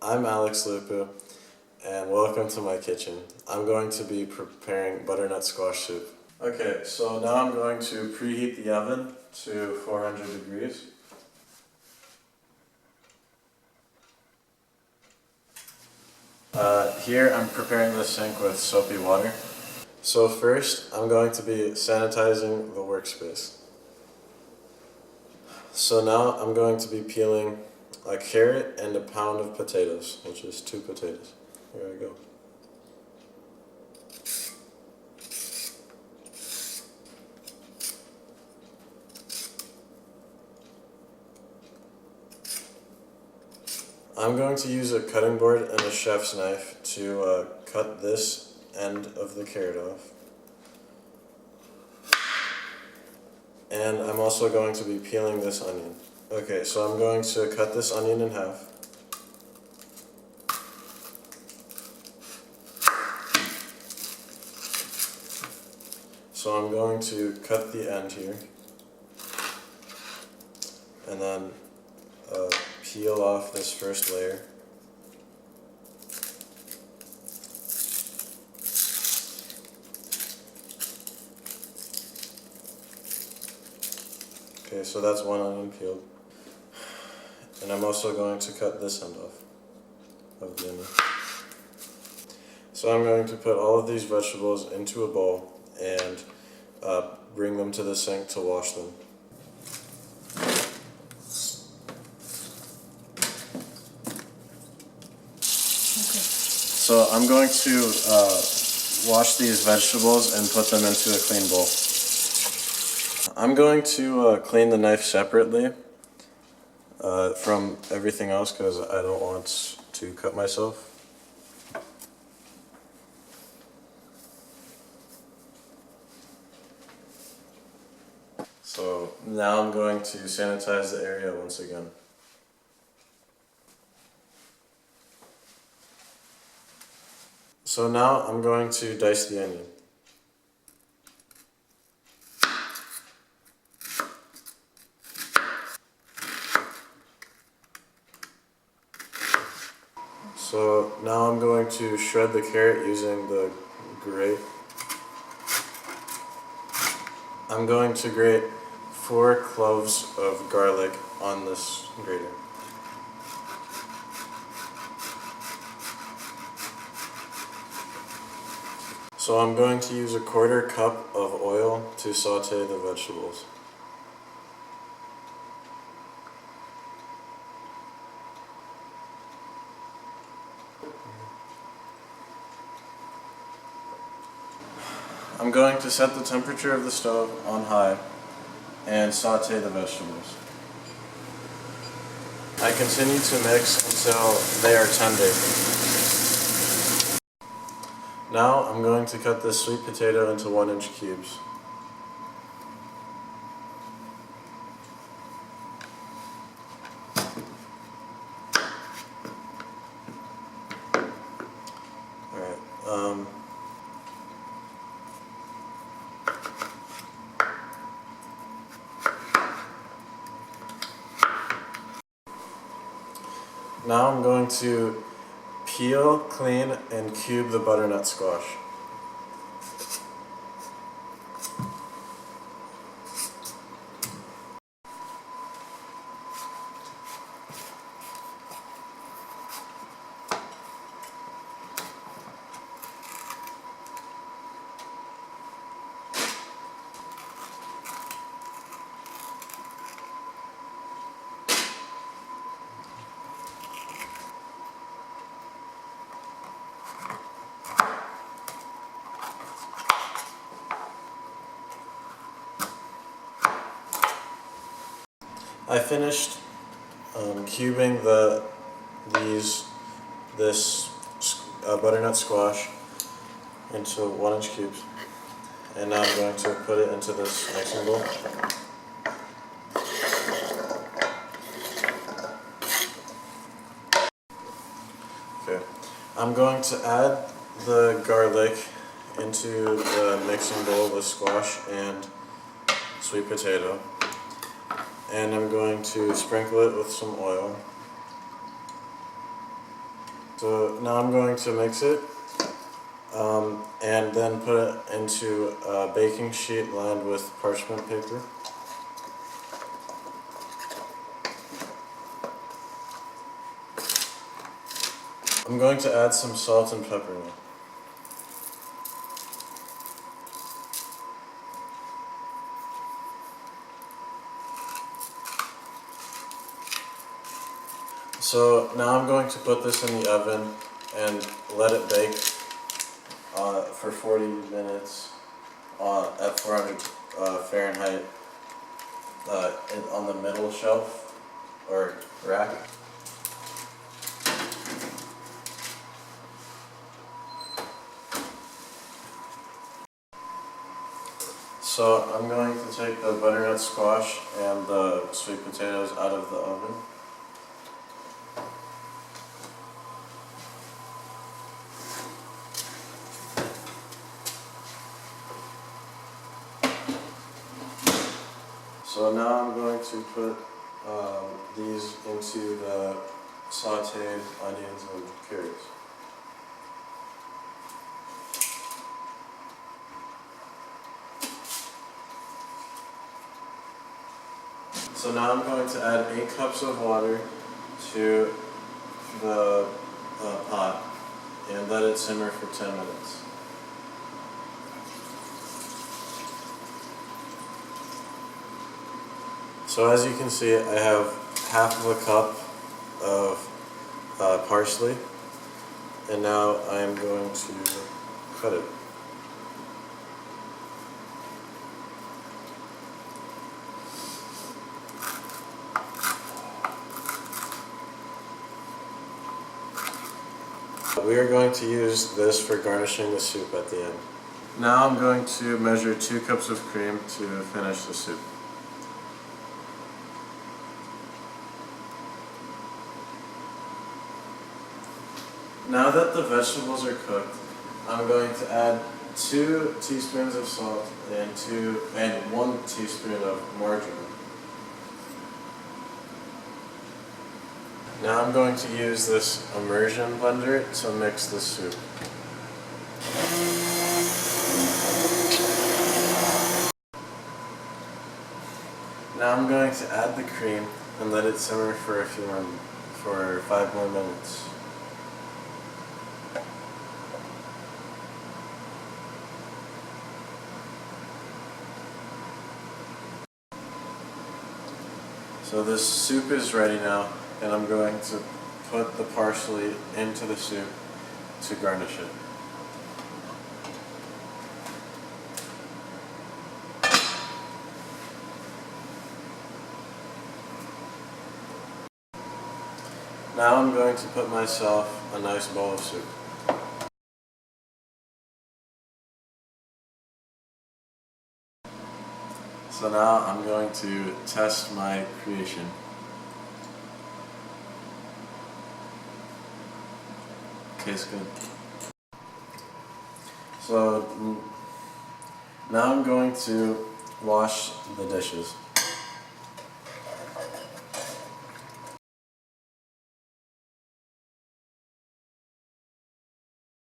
I'm Alex Lupu, and welcome to my kitchen. I'm going to be preparing butternut squash soup. Okay, so now I'm going to preheat the oven to 400 degrees. Here I'm preparing the sink with soapy water. So first, I'm going to be sanitizing the workspace. So now I'm going to be peeling a carrot and a pound of potatoes, which is 2 potatoes. Here we go. I'm going to use a cutting board and a chef's knife to cut this end of the carrot off. And I'm also going to be peeling this onion. Okay, so I'm going to cut this onion in half. So I'm going to cut the end here. And then peel off this first layer. Okay, so that's one onion peeled. And I'm also going to cut this end off of the onion. So I'm going to put all of these vegetables into a bowl and bring them to the sink to wash them. So I'm going to wash these vegetables and put them into a clean bowl. I'm going to clean the knife separately from everything else because I don't want to cut myself. So now I'm going to sanitize the area once again. So now I'm going to dice the onion. So now I'm going to shred the carrot using the grate. I'm going to grate 4 cloves of garlic on this grater. So I'm going to use a 1/4 cup of oil to saute the vegetables. I'm going to set the temperature of the stove on high and saute the vegetables. I continue to mix until they are tender. Now I'm going to cut this sweet potato into 1-inch cubes. Alright, now I'm going to peel, clean, and cube the butternut squash. I finished cubing this butternut squash into 1-inch cubes, and now I'm going to put it into this mixing bowl. Okay, I'm going to add the garlic into the mixing bowl with squash and sweet potato. And I'm going to sprinkle it with some oil. So now I'm going to mix it and then put it into a baking sheet lined with parchment paper. I'm going to add some salt and pepper now. So now I'm going to put this in the oven and let it bake for 40 minutes at 400 Fahrenheit on the middle shelf or rack. So I'm going to take the butternut squash and the sweet potatoes out of the oven. So now I'm going to put these into the sauteed onions and carrots. So now I'm going to add 8 cups of water to the pot and let it simmer for 10 minutes. So as you can see, I have half of a cup of parsley, and now I am going to cut it. We are going to use this for garnishing the soup at the end. Now I'm going to measure 2 cups of cream to finish the soup. Now that the vegetables are cooked, I'm going to add 2 teaspoons of salt and 1 teaspoon of margarine. Now I'm going to use this immersion blender to mix the soup. Now I'm going to add the cream and let it simmer for 5 more minutes. So this soup is ready now, and I'm going to put the parsley into the soup to garnish it. Now I'm going to put myself a nice bowl of soup. So now I'm going to test my creation. Tastes good. So now I'm going to wash the dishes.